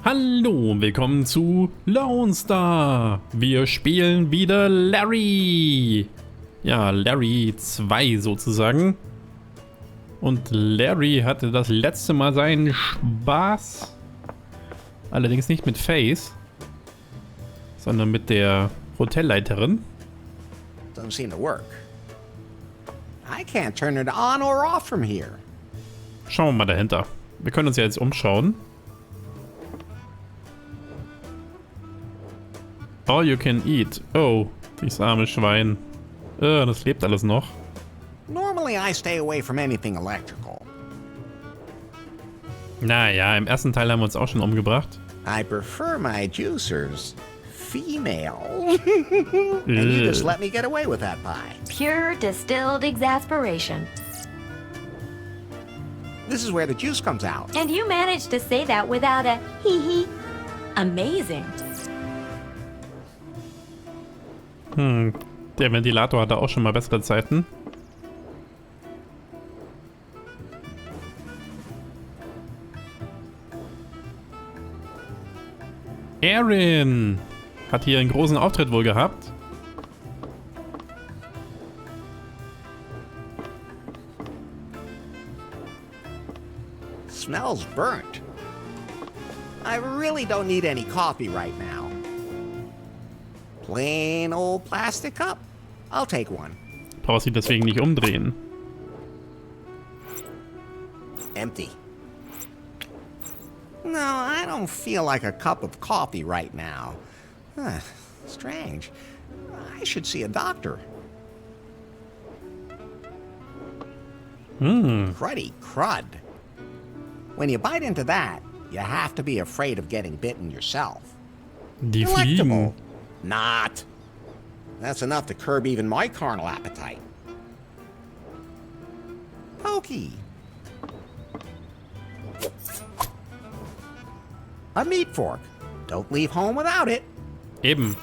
Hallo und willkommen zu Lone Star. Wir spielen wieder Larry. Ja, Larry 2 sozusagen. Und Larry hatte das letzte Mal seinen Spaß. Allerdings nicht mit Faith, sondern mit der Hotelleiterin. Doesn't seem to work. I can't turn it on or off from here. Schauen wir mal dahinter. Wir können uns ja jetzt umschauen. All you can eat. Oh, dieses arme Schwein. Das lebt alles noch. Normally I stay away from anything electrical. Naja, im ersten Teil haben wir uns auch schon umgebracht. I prefer my juicers female. And you just let me get away with that pie. Pure distilled exasperation. This is where the juice comes out. And you managed to say that without a hee-hee. Amazing. Der Ventilator hatte auch schon mal bessere Zeiten. Erin hat hier einen großen Auftritt wohl gehabt. Smells burnt. I really don't need any coffee right now. Plain old plastic cup. I'll take one. Brauchst sie deswegen nicht umdrehen. Empty. No, I don't feel like a cup of coffee right now. Strange. I should see a doctor. Cruddy crud. When you bite into that, you have to be afraid of getting bitten yourself. Die Fliegen. Not. That's enough to curb even my carnal appetite. Pokey. A meat fork. Don't leave home without it. Eben.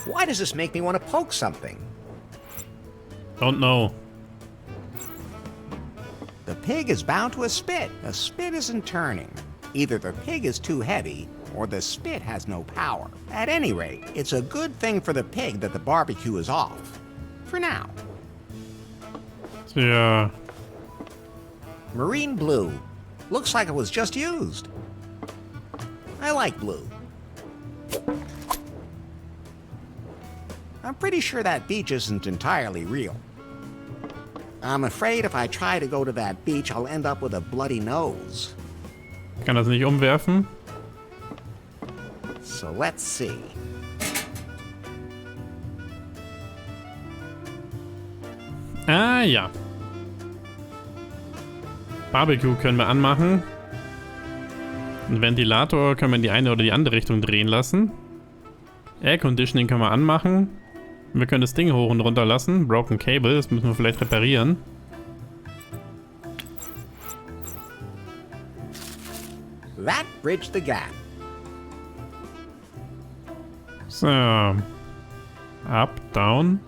Why does this make me want to poke something? Don't know. The pig is bound to a spit. The spit isn't turning. Either the pig is too heavy, or the spit has no power. At any rate, it's a good thing for the pig that the barbecue is off. For now. Tja. Marine blue. Looks like it was just used. I like blue. I'm pretty sure that beach isn't entirely real. I'm afraid if I try to go to that beach, I'll end up with a bloody nose. Ich kann das nicht umwerfen. So let's see. Ah ja. Barbecue können wir anmachen. Einen Ventilator können wir in die eine oder die andere Richtung drehen lassen. Air Conditioning können wir anmachen. Wir können das Ding hoch und runter lassen. Broken Cable, das müssen wir vielleicht reparieren. That bridged the gap. So. Up, down.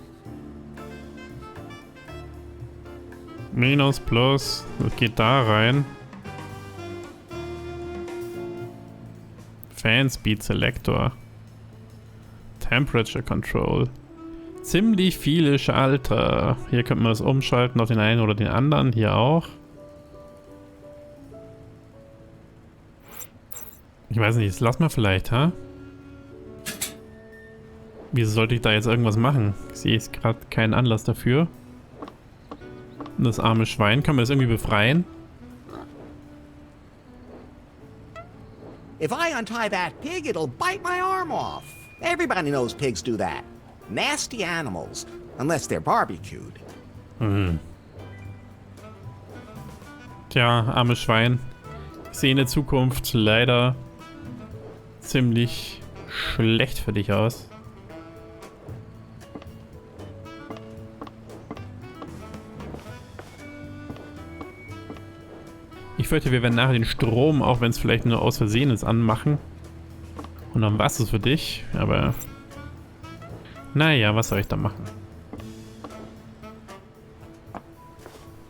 Minus, plus. Das geht da rein. Fan Speed Selector. Temperature Control. Ziemlich viele Schalter. Hier könnte man es umschalten auf den einen oder den anderen. Hier auch. Ich weiß nicht, das lassen wir vielleicht, ha? Wieso sollte ich da jetzt irgendwas machen? Ich sehe jetzt gerade keinen Anlass dafür. Das arme Schwein, kann man das irgendwie befreien? If I untie that pig, it'll bite my arm off. Everybody knows pigs do that. Nasty animals, unless they're barbecued. Tja, armes Schwein. Ich sehe in der Zukunft leider ziemlich schlecht für dich aus. Ich fürchte, wir werden nachher den Strom, auch wenn es vielleicht nur aus Versehen ist, anmachen. Und dann war es für dich, aber naja, was soll ich da machen?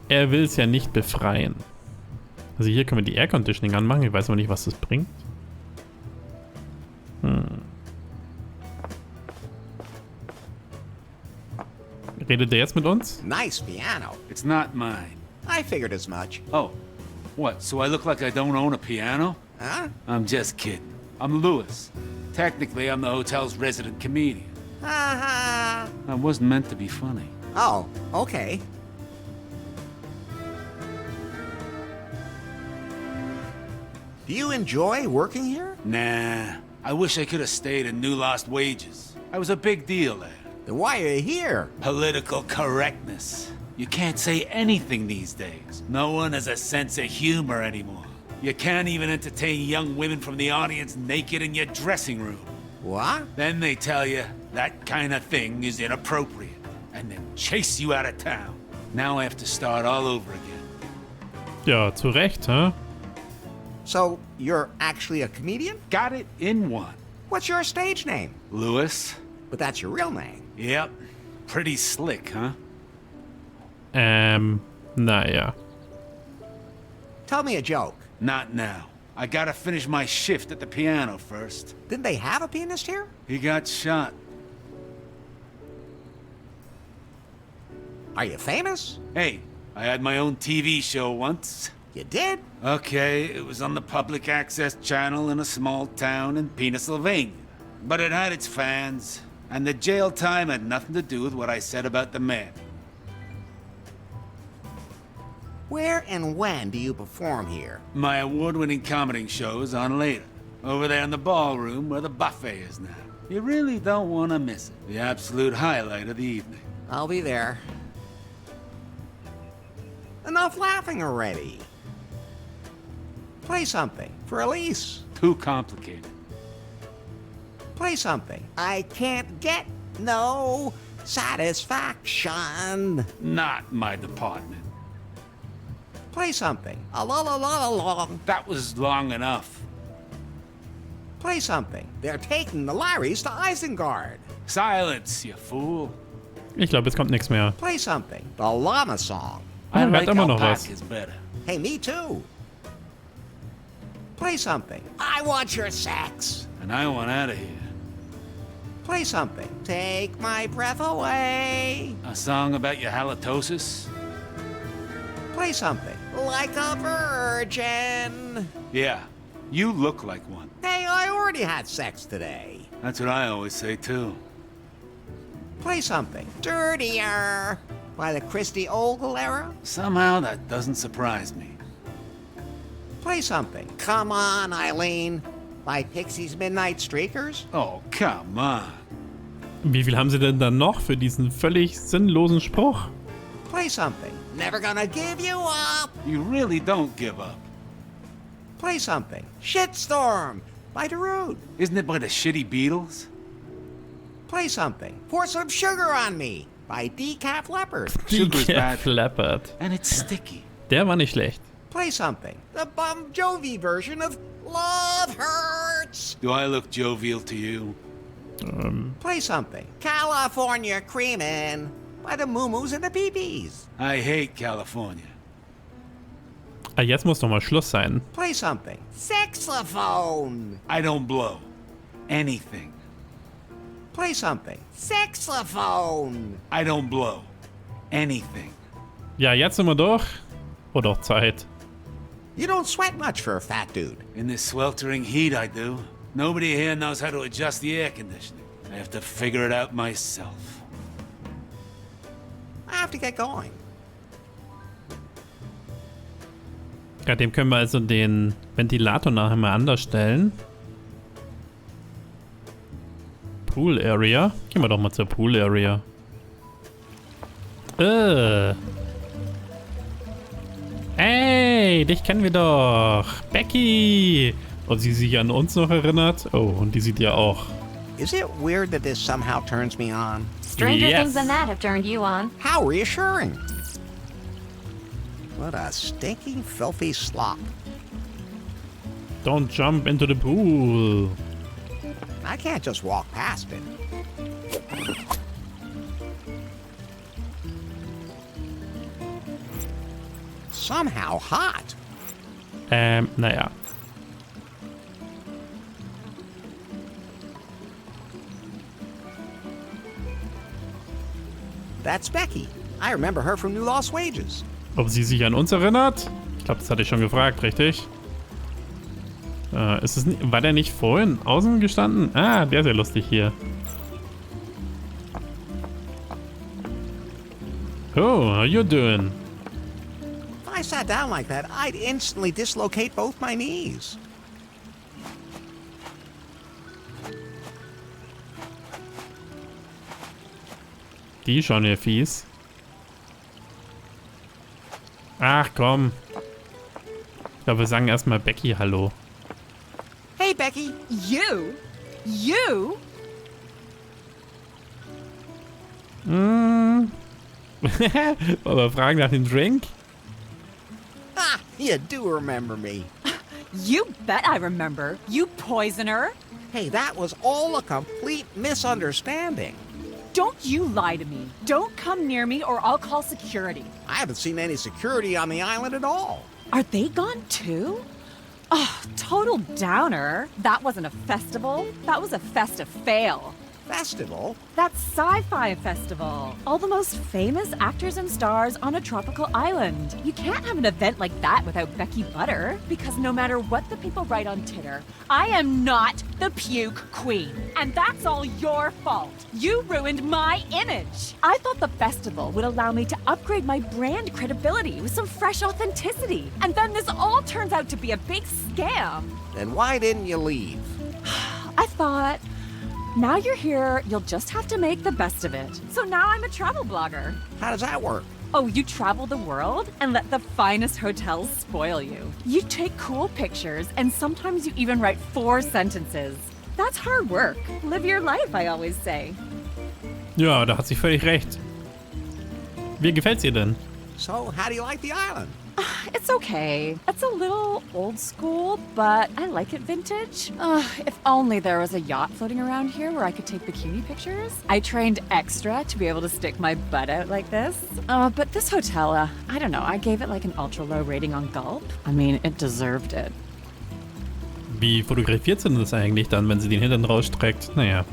Er will es ja nicht befreien. Also hier können wir die Air Conditioning anmachen. Ich weiß aber nicht, was das bringt. Redet der jetzt mit uns? Nice piano. It's not mine. I figured as much. Oh, what? So I look like I don't own a piano? Huh? I'm just kidding. I'm Lewis. Technically, I'm the hotel's resident comedian. Ha I wasn't meant to be funny. Oh, okay. Do you enjoy working here? Nah, I wish I could have stayed and knew lost wages. I was a big deal there. Then why are you here? Political correctness. You can't say anything these days. No one has a sense of humor anymore. You can't even entertain young women from the audience naked in your dressing room. What? Then they tell you that kind of thing is inappropriate, and then chase you out of town. Now I have to start all over again. Ja, zu Recht, hä? So, you're actually a comedian? Got it in one. What's your stage name? Lewis? But that's your real name. Yep. Pretty slick, huh? Naja. Tell me a joke. Not now. I gotta finish my shift at the piano first. Didn't they have a pianist here? He got shot. Are you famous? Hey, I had my own TV show once. You did? Okay, it was on the public access channel in a small town in Pennsylvania. But it had its fans, and the jail time had nothing to do with what I said about the man. Where and when do you perform here? My award-winning comedy shows on Leider, over there in the ballroom where the buffet is now. You really don't want to miss it. The absolute highlight of the evening. I'll be there. Enough laughing already. Play something for Elise. Too complicated. Play something. I can't get no satisfaction. Not my department. Play something. A la la la la la. That was long enough. Play something. They're taking the Larrys to Isengard. Silence, you fool. Ich glaube, jetzt kommt nichts mehr. Play something. The Llama Song. Ah, er hat immer noch was. Alpaca's better. Hey, me too. Play something. I want your sex. And I want out of here. Play something. Take my breath away. A song about your halitosis? Play something. Like a virgin. Yeah, you look like one. Hey, I already had sex today. That's what I always say, too. Play something. Dirtier. By the Christy Aguilera. Somehow that doesn't surprise me. Play something. Come on, Eileen. By Pixies Midnight Streakers. Oh, come on. Wie viel haben sie denn dann noch für diesen völlig sinnlosen Spruch? Play something. Never gonna give you up. You really don't give up. Play something. Shitstorm. By Darude. Isn't it by the shitty Beatles? Play something. Pour some sugar on me. By Decaf Leopard. Sugar's bad. Flappert. And it's sticky. Der war nicht schlecht. Play something. The Bon Jovi version of Love Hurts. Do I look jovial to you? Play something. California Creamin'. By the Moo-Moos and the Pee-Pees. I hate California. Ah, jetzt muss doch mal Schluss sein. Play something. Saxophone. I don't blow. Anything. Play something. Saxophone. I don't blow. Anything. Ja, jetzt sind wir durch. Oder auch Zeit. You don't sweat much for a fat dude. In this sweltering heat, I do. Nobody here knows how to adjust the air conditioning. I have to figure it out myself. I have to get going. Ja, dem können wir also den Ventilator nachher mal anders stellen. Pool Area. Gehen wir doch mal zur Pool Area. Ey, dich kennen wir doch. Becky. Und sie sich an uns noch erinnert. Oh, und die sieht ja auch. Is it weird that this somehow turns me on? Stranger Yes. things than that have turned you on. How reassuring. What a stinking, filthy slop. Don't jump into the pool. I can't just walk past it. Somehow hot. Naja. That's Becky. I remember her from New Lost Wages. Ob sie sich an uns erinnert? Ich glaube, das hatte ich schon gefragt, richtig? War der nicht vorhin außen gestanden? Ah, der ist ja lustig hier. Oh, how you doing? If I sat down like that, I'd instantly dislocate both my knees. Die schon hier fies. Ach komm. Ich glaube, wir sagen erstmal Becky Hallo. Hey, Becky. You? You? Wollen wir fragen nach dem Drink? Ah, you do remember me. You bet I remember. You poisoner. Hey, that was all a complete misunderstanding. Don't you lie to me. Don't come near me or I'll call security. I haven't seen any security on the island at all. Are they gone too? Oh, total downer. That wasn't a festival. That was a festive fail. Festival? That sci-fi festival. All the most famous actors and stars on a tropical island. You can't have an event like that without Becky Butter. Because no matter what the people write on Titter, I am not the puke queen. And that's all your fault. You ruined my image. I thought the festival would allow me to upgrade my brand credibility with some fresh authenticity. And then this all turns out to be a big scam. Then why didn't you leave? I thought, now you're here, you'll just have to make the best of it. So now I'm a travel blogger. How does that work? Oh, you travel the world and let the finest hotels spoil you. You take cool pictures and sometimes you even write 4 sentences. That's hard work. Live your life, I always say. Ja, da hat sie völlig recht. Wie gefällt's ihr denn? So, how do you like the island? It's okay. It's a little old school, but I like it vintage. If only there was a yacht floating around here where I could take bikini pictures. I trained extra to be able to stick my butt out like this. But this hotel, I don't know, I gave it like an ultra low rating on Gulp. I mean, it deserved it. Wie fotografiert sie denn das eigentlich dann, wenn sie den Hintern rausstreckt? Naja.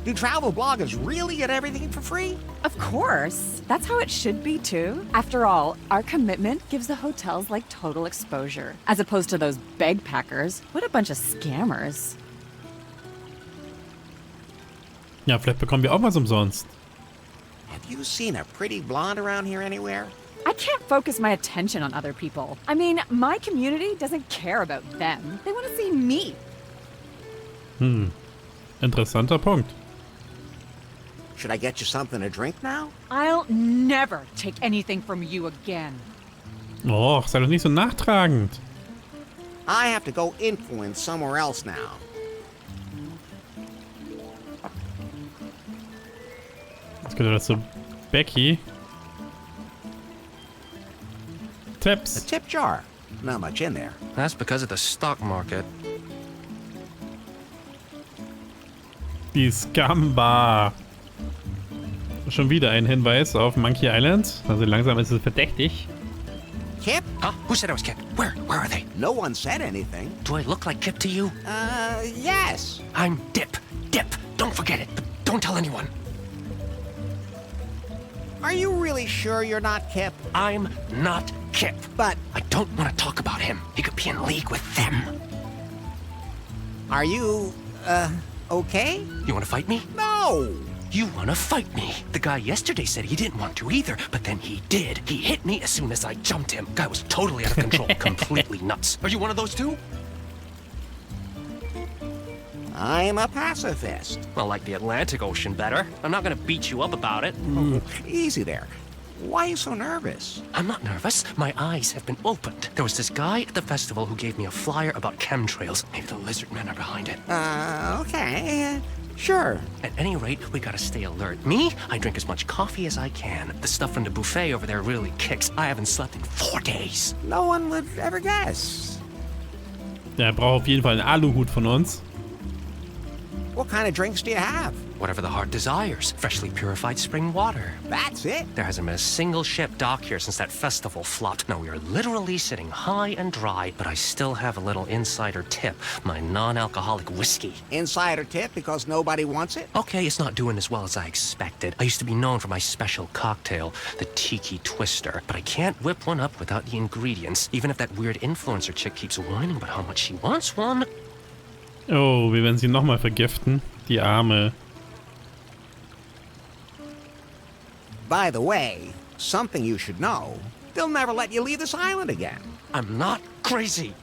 Do travel bloggers really get everything for free? Of course. That's how it should be, too. After all, our commitment gives the hotels like total exposure. As opposed to those bagpackers. What a bunch of scammers. Ja, vielleicht bekommen wir auch was umsonst. Have you seen a pretty blonde around here anywhere? I can't focus my attention on other people. I mean, my community doesn't care about them. They want to see me. Interessanter Punkt. Should I get you something to drink now? I'll never take anything from you again. Och, sei doch nicht so nachtragend. I have to go influence somewhere else now. Jetzt gehört das zu Becky. A Tipps. tip jar. Not much in there. That's because of the stock market. Die Scam-Bar. Schon wieder ein Hinweis auf Monkey Island. Also langsam ist es verdächtig. Kip? Huh? Who said I was Kip? Where are they? No one said anything. Do I look like Kip to you? Yes. I'm Dip. Dip. Don't forget it. But don't tell anyone. Are you really sure you're not Kip? I'm not Kip. But I don't want to talk about him. He could be in league with them. are you, okay? You want to fight me? No! You want to fight me. The guy yesterday said he didn't want to either, but then he did. He hit me as soon as I jumped him. Guy was totally out of control, completely nuts. Are you one of those too? I'm a pacifist. Well, like the Atlantic Ocean better. I'm not going to beat you up about it. Easy there. Why are you so nervous? I'm not nervous. My eyes have been opened. There was this guy at the festival who gave me a flyer about chemtrails. Maybe the lizard men are behind it. Okay. Sure. At any rate, we gotta stay alert. Me, I drink as much coffee as I can. The stuff from the buffet over there really kicks. I haven't slept in 4 days. No one would ever guess. Der braucht auf jeden Fall einen Aluhut von uns. What kind of drinks do you have? whatever the heart desires. Freshly purified spring water. That's it? There hasn't been a single ship docked here since that festival flopped. Now we are literally sitting high and dry, but I still have a little insider tip. My non-alcoholic whiskey. Insider tip because nobody wants it? Okay, it's not doing as well as I expected. I used to be known for my special cocktail, the Tiki Twister, but I can't whip one up without the ingredients, even if that weird influencer chick keeps whining about how much she wants one. Oh, wir werden sie nochmal vergiften. Die Arme. By the way, something you should know. They'll never let you leave this island again. I'm not crazy.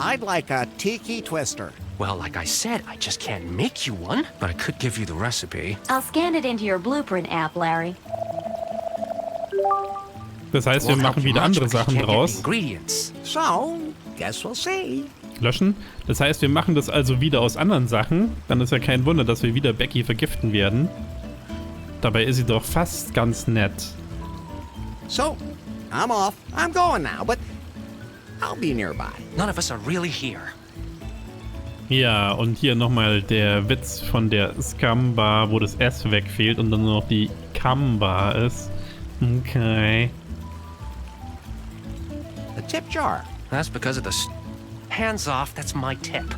I'd like a Tiki Twister. Well, like I said, I just can't make you one, but I could give you the recipe. I'll scan it into your blueprint app, Larry. Das heißt, wir machen wieder andere Sachen draus. Ingredients. So, guess we'll see. Löschen. Das heißt, wir machen das also wieder aus anderen Sachen. Dann ist ja kein Wunder, dass wir wieder Becky vergiften werden. Dabei ist sie doch fast ganz nett. So, I'm off. I'm going now, but I'll be nearby. None of us are really here. Ja, und hier nochmal der Witz von der Scum-Bar, wo das S wegfehlt und dann nur noch die Cum-Bar ist. Okay. The tip jar. That's because of the... Hands off, that's my tip.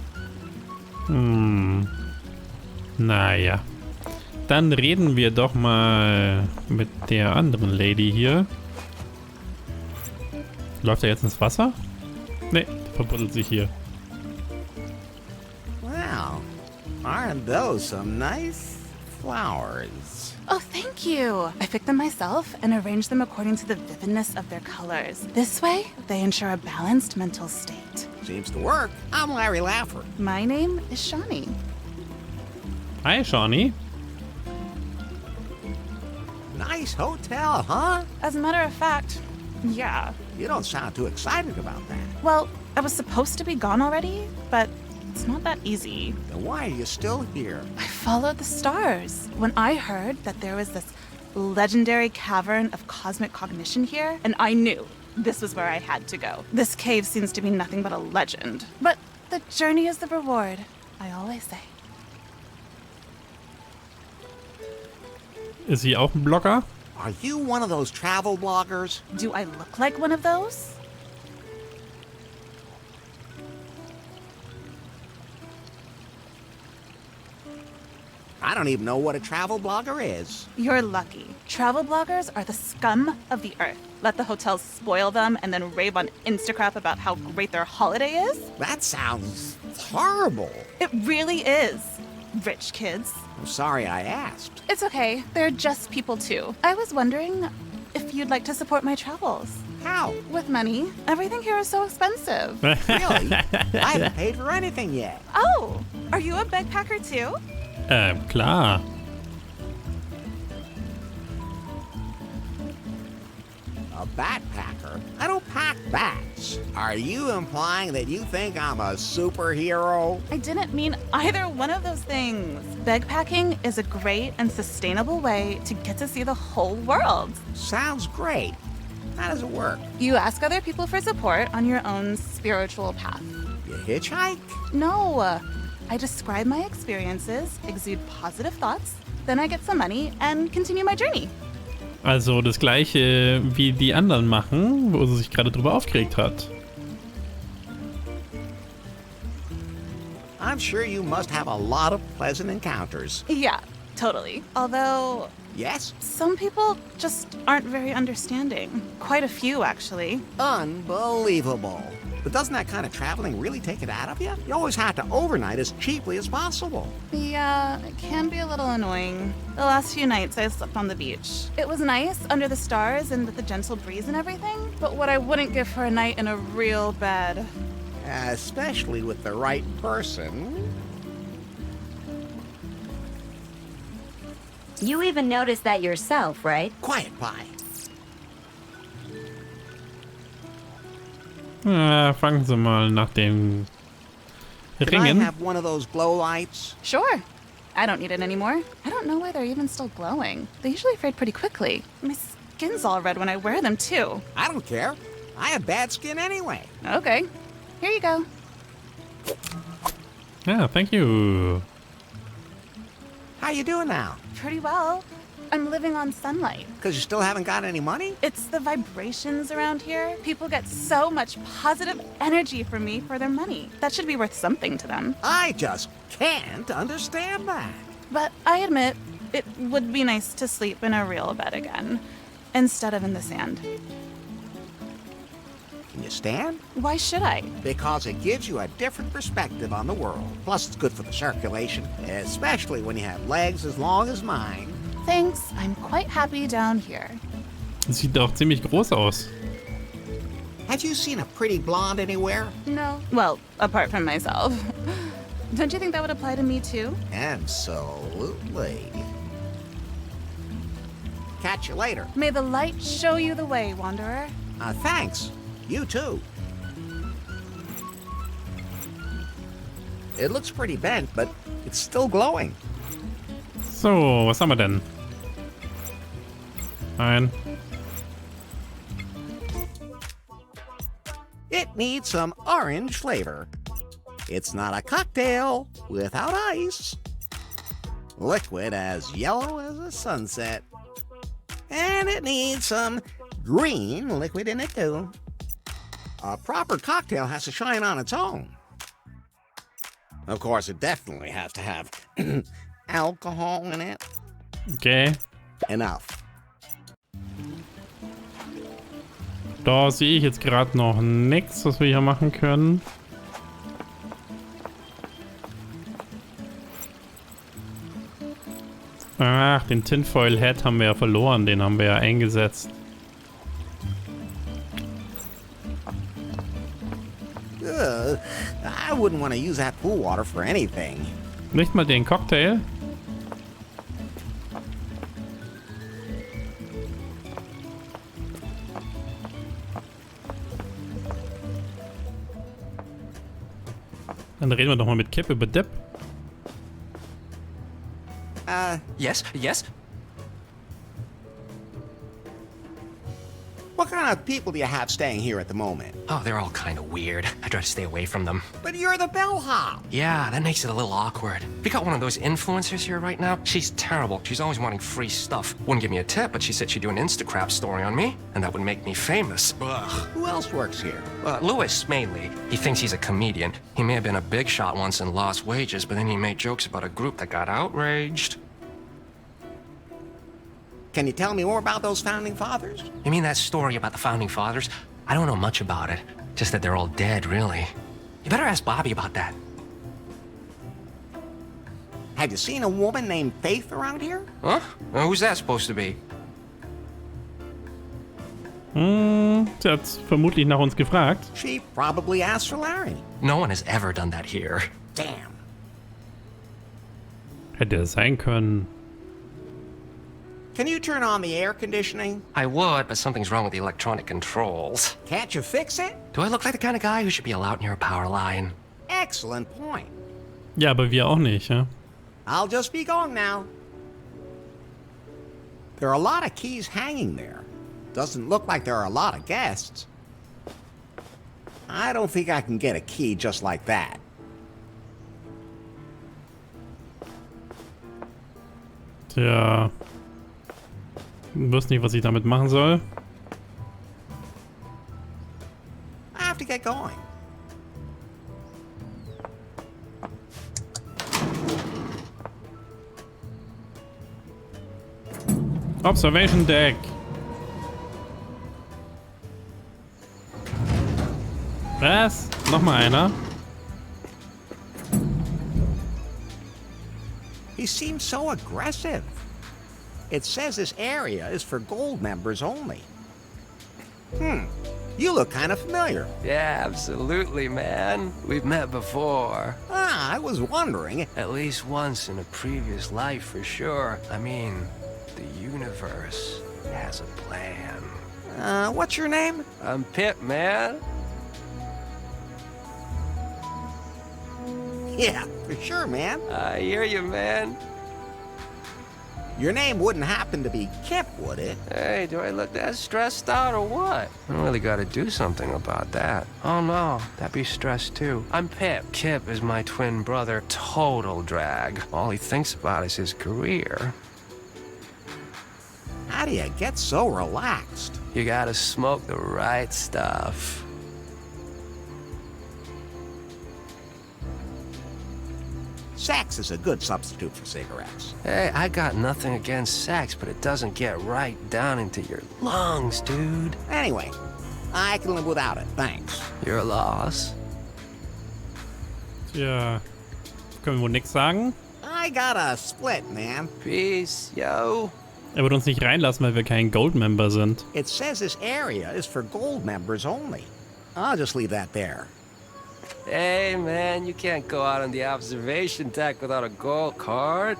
Naja. Dann reden wir doch mal mit der anderen Lady hier. Läuft er jetzt ins Wasser? Ne, verbuddelt sich hier. Wow, aren't those some nice flowers? Oh, thank you. I picked them myself and arranged them according to the vividness of their colors. This way, they ensure a balanced mental state. Seems to work. I'm Larry Laffer. My name is Shawnee. Hi, Shawnee. Nice hotel, huh? As a matter of fact, yeah. You don't sound too excited about that. Well, I was supposed to be gone already, but it's not that easy. Then why are you still here? I followed the stars. When I heard that there was this legendary cavern of cosmic cognition here, and I knew this was where I had to go. This cave seems to be nothing but a legend. But the journey is the reward, I always say. Ist sie auch ein Blogger? Are you one of those travel bloggers? Do I look like one of those? I don't even know what a travel blogger is. You're lucky. Travel bloggers are the scum of the earth. Let the hotels spoil them and then rave on Instagram about how great their holiday is? That sounds horrible. It really is. Rich kids. I'm sorry I asked. It's okay. They're just people too. I was wondering if you'd like to support my travels. How? With money. Everything here is so expensive. Really? I haven't paid for anything yet. Oh, are you a backpacker too? Klar. A backpacker? I don't pack bats. Are you implying that you think I'm a superhero? I didn't mean either one of those things. Backpacking is a great and sustainable way to get to see the whole world. Sounds great. How does it work? You ask other people for support on your own spiritual path. You hitchhike? No, I describe my experiences, exude positive thoughts, then I get some money and continue my journey. Also das gleiche wie die anderen machen, wo sie sich gerade drüber aufgeregt hat. I'm sure you must have a lot of pleasant encounters. Yeah, totally. Although, Yes? some people just aren't very understanding. Quite a few, actually. Unbelievable. But doesn't that kind of traveling really take it out of you? You always have to overnight as cheaply as possible. Yeah, it can be a little annoying. The last few nights I slept on the beach. It was nice under the stars and with the gentle breeze and everything, but what I wouldn't give for a night in a real bed. Especially with the right person. You even noticed that yourself, right? Quiet, Pie. Fangen Sie mal nach den Can I Ringen. have one of those glow lights? Sure. I don't need it anymore. I don't know why they're even still glowing. They usually fade pretty quickly. My skin's all red when I wear them, too. I don't care. I have bad skin anyway. Okay. Here you go. Ja, thank you. How you doing now? Pretty well. I'm living on sunlight. Because you still haven't got any money? It's the vibrations around here. People get so much positive energy from me for their money. That should be worth something to them. I just can't understand that. But I admit, it would be nice to sleep in a real bed again, instead of in the sand. Can you stand? Why should I? Because it gives you a different perspective on the world. Plus, it's good for the circulation, especially when you have legs as long as mine. Thanks, I'm quite happy down here. Sieht auch ziemlich groß aus. Have you seen a pretty blonde anywhere? No. Well, apart from myself. Don't you think that would apply to me too? Absolutely. Catch you later. May the light show you the way, Wanderer. Thanks. You too. It looks pretty bent, but it's still glowing. So, was haben wir denn? Nein. It needs some orange flavor. It's not a cocktail without ice. Liquid as yellow as a sunset. And it needs some green liquid in it too. A proper cocktail has to shine on its own. Of course, it definitely has to have alcohol in it. Okay. Enough. Da sehe ich jetzt gerade noch nichts, was wir hier machen können. Ach, den Tinfoil Hat haben wir ja verloren. Den haben wir ja eingesetzt. I wouldn't want to use that pool water for anything. Nicht mal den Cocktail. Dann reden wir doch mal mit Kip über Depp. Yes, yes? What kind of people do you have staying here at the moment? Oh, they're all kind of weird. I try to stay away from them. But you're the bellhop. Yeah, that makes it a little awkward. We got one of those influencers here right now. She's terrible. She's always wanting free stuff. Wouldn't give me a tip, but she said she'd do an Instacrap story on me, and that would make me famous. Ugh. Who else works here? Lewis, mainly. He thinks he's a comedian. He may have been a big shot once and lost wages, but then he made jokes about a group that got outraged. Can you tell me more about those founding fathers? You mean that story about the founding fathers? I don't know much about it. Just that they're all dead, really. You better ask Bobby about that. Have you seen a woman named Faith around here? Huh? Who's that supposed to be? Sie hat vermutlich nach uns gefragt. She probably asked for Larry. No one has ever done that here. Damn. Hätte es sein können. Can you turn on the air conditioning? I would, but something's wrong with the electronic controls. Can't you fix it? Do I look like the kind of guy who should be allowed near a power line? Excellent point. Ja, aber wir auch nicht, ja? I'll just be going now. There are a lot of keys hanging there. Doesn't look like there are a lot of guests. I don't think I can get a key just like that. Tja. Ich wusste nicht, was ich damit machen soll. I have to get going. Observation Deck. Was? Nochmal einer? He seems so aggressive. It says this area is for gold members only. You look kind of familiar. Yeah, absolutely, man. We've met before. I was wondering. At least once in a previous life, for sure. I mean, the universe has a plan. What's your name? I'm Pip, man. Yeah, for sure, man. I hear you, man. Your name wouldn't happen to be Kip, would it? Hey, do I look that stressed out or what? I really gotta do something about that. Oh no, that'd be stressed too. I'm Pip. Kip is my twin brother. Total drag. All he thinks about is his career. How do you get so relaxed? You gotta smoke the right stuff. Sex is a good substitute for cigarettes. Hey, I got nothing against sex, but it doesn't get right down into your lungs, dude. Anyway, I can live without it, thanks. Your loss. Tja, können wir wohl nix sagen? I got a split, man. Peace, yo. Er wird uns nicht reinlassen, weil wir kein Gold-Member sind. It says this area is for gold members only. I'll just leave that there. Hey, man, you can't go out on the observation deck without a gold card.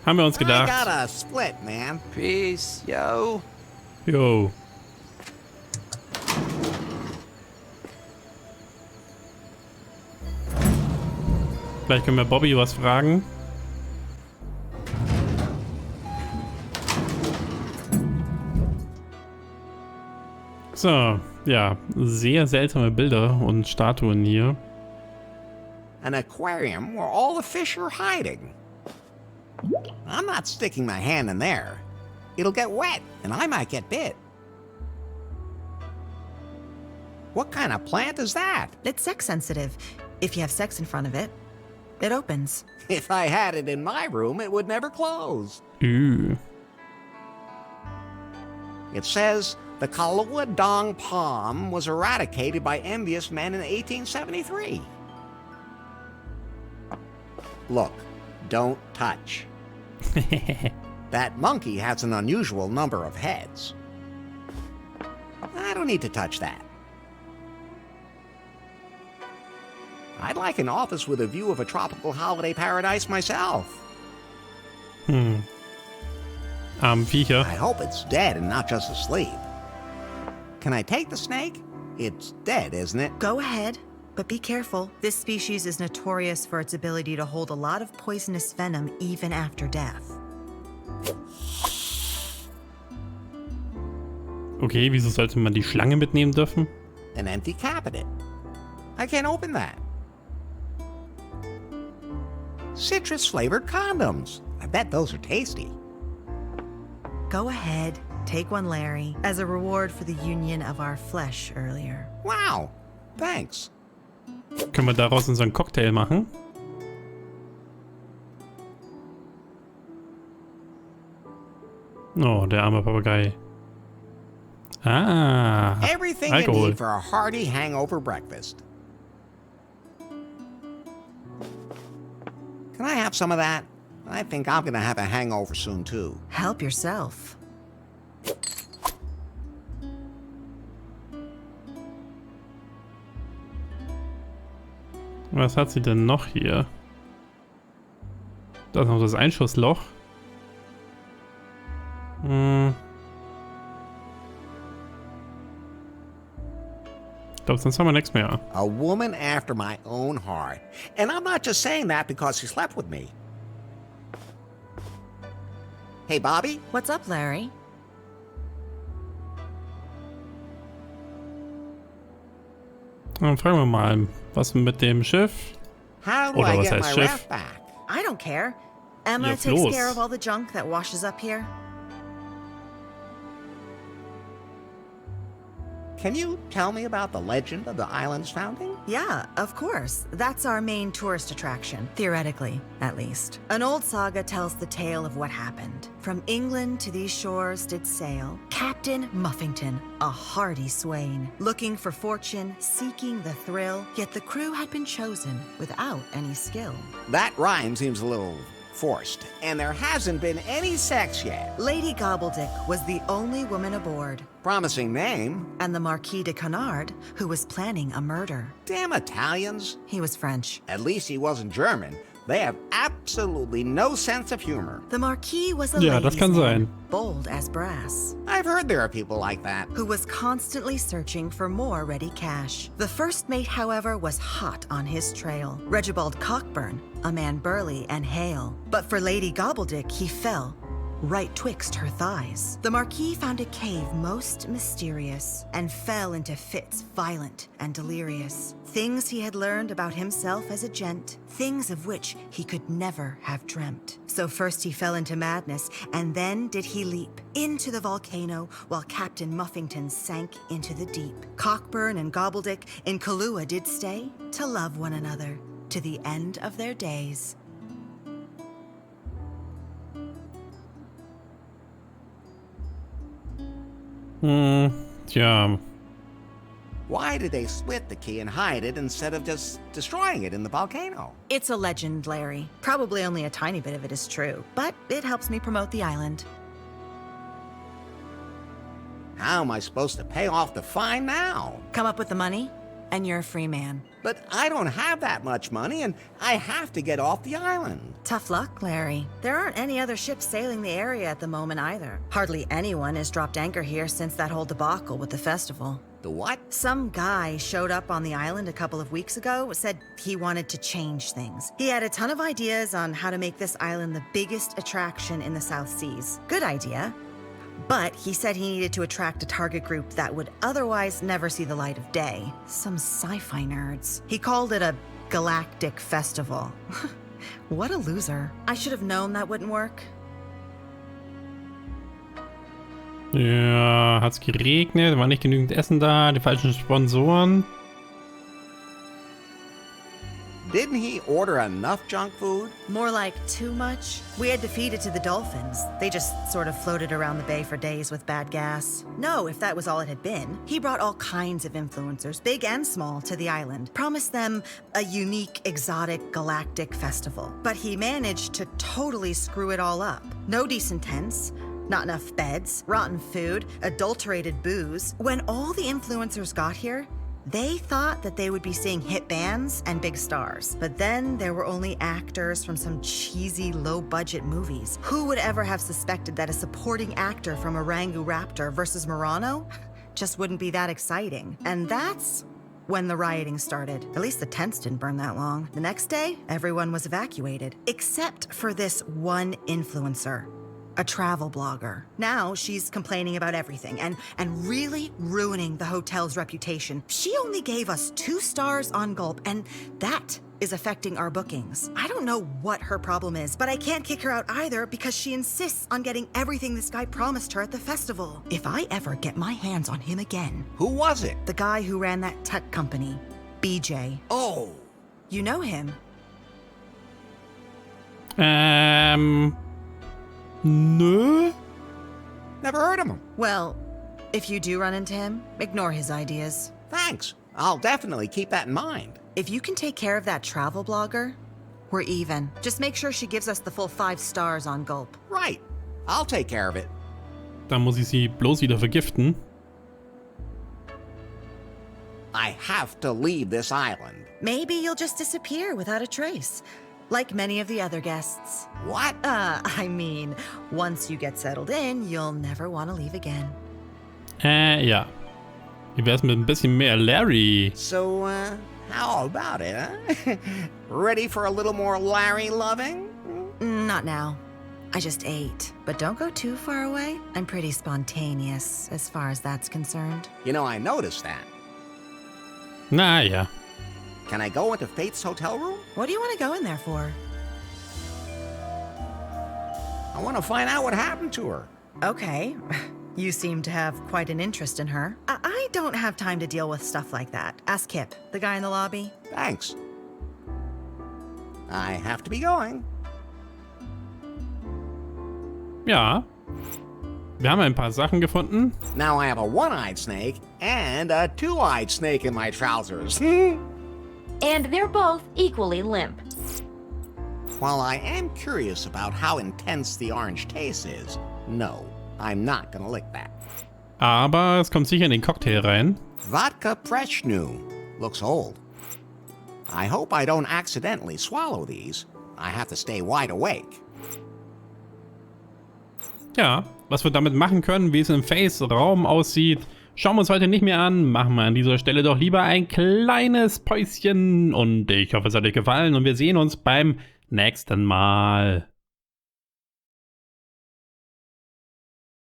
Haben wir uns I gedacht. got a split, man. Peace, yo. Jo. Vielleicht können wir Bobby was fragen. So, ja, sehr seltsame Bilder und Statuen hier. An aquarium where all the fish are hiding. I'm not sticking my hand in there. It'll get wet, and I might get bit. What kind of plant is that? It's sex sensitive. If you have sex in front of it, it opens. If I had it in my room, it would never close. It It says the Kalau'a dong palm was eradicated by envious men in 1873. Look, don't touch. That monkey has an unusual number of heads. I don't need to touch that. I'd like an office with a view of a tropical holiday paradise myself. Viecher. I hope it's dead and not just asleep. Can I take the snake? It's dead, isn't it? Go ahead, but be careful. This species is notorious for its ability to hold a lot of poisonous venom even after death. Okay, wieso sollte man die Schlange mitnehmen dürfen? An empty cabinet. I can't open that. Citrus-flavored condoms. I bet those are tasty. Go ahead, take one, Larry, as a reward for the union of our flesh earlier. Wow, thanks. Können wir daraus unseren Cocktail machen? Oh, der arme Papagei. Ah, Everything you Alkohol. need for a hearty hangover breakfast. Can I have some of that? I think I'm gonna have a hangover soon too. Help yourself. Was hat sie denn noch hier? Da ist noch das Einschussloch. Ich glaube, sonst haben wir nichts mehr. A woman after my own heart. And I'm not just saying that because she slept with me. Hey, Bobby? What's up, Larry? Dann fragen wir mal, was mit dem Schiff? How do Oder I was get my heißt Schiff? raft back? I don't care. Emma Ja, takes los. care of all the junk that washes up here. Can you tell me about the legend of the island's founding? Yeah, of course. That's our main tourist attraction, theoretically, at least. An old saga tells the tale of what happened. From England to these shores did sail Captain Muffington, a hardy swain, looking for fortune, seeking the thrill, yet the crew had been chosen without any skill. That rhyme seems a little forced, and there hasn't been any sex yet. Lady Gobbledick was the only woman aboard, Promising name. and the Marquis de Canard, who was planning a murder. Damn Italians. He was French. At least he wasn't German, They have absolutely no sense of humor. The Marquis was a Ja, das ladies' kann man, sein. bold as brass, I've heard there are people like that. who was constantly searching for more ready cash. The first mate, however, was hot on his trail. Regibald Cockburn, a man burly and hale. But for Lady Gobbledick, he fell right twixt her thighs. The Marquis found a cave most mysterious and fell into fits violent and delirious. Things he had learned about himself as a gent, things of which he could never have dreamt. So first he fell into madness, and then did he leap into the volcano while Captain Muffington sank into the deep. Cockburn and Gobbledick in Kalau'a did stay to love one another to the end of their days. Tja. Why did they split the key and hide it instead of just destroying it in the volcano? It's a legend, Larry. Probably only a tiny bit of it is true, but it helps me promote the island. How am I supposed to pay off the fine now? Come up with the money, and you're a free man. But I don't have that much money, and I have to get off the island. Tough luck, Larry. There aren't any other ships sailing the area at the moment either. Hardly anyone has dropped anchor here since that whole debacle with the festival. The what? Some guy showed up on the island a couple of weeks ago, said he wanted to change things. He had a ton of ideas on how to make this island the biggest attraction in the South Seas. Good idea. But he said he needed to attract a target group that would otherwise never see the light of day. Some sci-fi nerds. He called it a galactic festival. What a loser. I should have known that wouldn't work. Ja, hat's geregnet, war nicht genügend Essen da, die falschen Sponsoren. Didn't he order enough junk food? More like too much. We had to feed it to the dolphins. They just sort of floated around the bay for days with bad gas. No, if that was all it had been. He brought all kinds of influencers, big and small, to the island. Promised them a unique, exotic, galactic festival. But he managed to totally screw it all up. No decent tents, not enough beds, rotten food, adulterated booze. When all the influencers got here, they thought that they would be seeing hit bands and big stars. But then there were only actors from some cheesy, low-budget movies. Who would ever have suspected that a supporting actor from Orangu Raptor versus Murano just wouldn't be that exciting? And that's when the rioting started. At least the tents didn't burn that long. The next day, everyone was evacuated, except for this one influencer. A travel blogger. Now she's complaining about everything and really ruining the hotel's reputation. She only gave us 2 stars on Gulp, and that is affecting our bookings. I don't know what her problem is, but I can't kick her out either because she insists on getting everything this guy promised her at the festival. If I ever get my hands on him again. Who was it? The guy who ran that tech company, BJ. Oh. You know him. Nö. Never heard of him. Well, if you do run into him, ignore his ideas. Thanks. I'll definitely keep that in mind. If you can take care of that travel blogger, we're even. Just make sure she gives us the full 5 stars on Gulp. Right. I'll take care of it. Dann muss ich sie bloß wieder vergiften. I have to leave this island. Maybe you'll just disappear without a trace. Like many of the other guests. What? I mean, once you get settled in, you'll never want to leave again. Ja. Wie wär's mit ein bisschen mehr Larry? So, how about it, huh? Ready for a little more Larry loving? Not now. I just ate. But don't go too far away. I'm pretty spontaneous as far as that's concerned. You know, I noticed that. Na ja. Can I go into Faith's hotel room? What do you want to go in there for? I want to find out what happened to her. Okay. You seem to have quite an interest in her. I don't have time to deal with stuff like that. Ask Kip, the guy in the lobby. Thanks. I have to be going. Ja. Wir haben ein paar Sachen gefunden. Now I have a one-eyed snake and a two-eyed snake in my trousers. And they're both equally limp. While I am curious about how intense the orange taste is, no, I'm not gonna lick that. Aber es kommt sicher in den Cocktail rein. Vodka Preshnu. Looks old. I hope I don't accidentally swallow these. I have to stay wide awake. Ja, was wir damit machen können, wie es im Face-Raum aussieht, schauen wir uns heute nicht mehr an. Machen wir an dieser Stelle doch lieber ein kleines Päuschen. Und ich hoffe, es hat euch gefallen und wir sehen uns beim nächsten Mal.